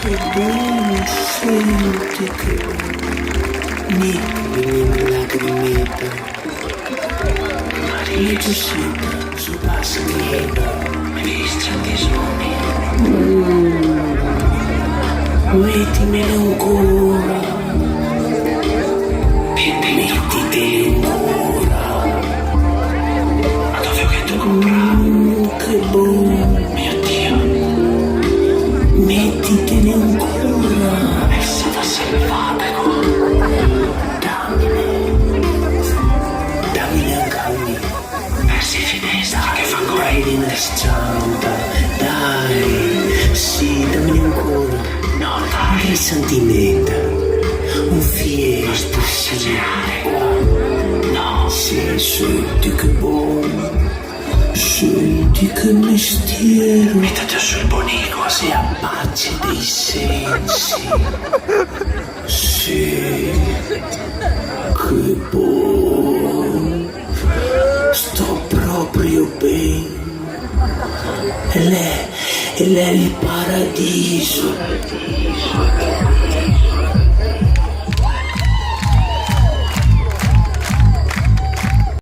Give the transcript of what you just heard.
che buono, senti che buono. Mettimi una lagrimetta, necessita su passa niente, vista tesoni. Mettimene ancora, mettitene ancora. Ma dove ho detto comprare? Che buono, mio Dio. Mettitene ancora. È stata salvata, dammi anche a me. Si finestra che fa ancora in stampa. Dai, sì, dammi ancora. No, dai. Un sentimento, un fiero, sposare qua. No. Sì, senti che buono, senti che mestiere. Mettete sul bonico, si appaccia dei sensi. Sì, che buono. Sto proprio bene. E lei è il paradiso.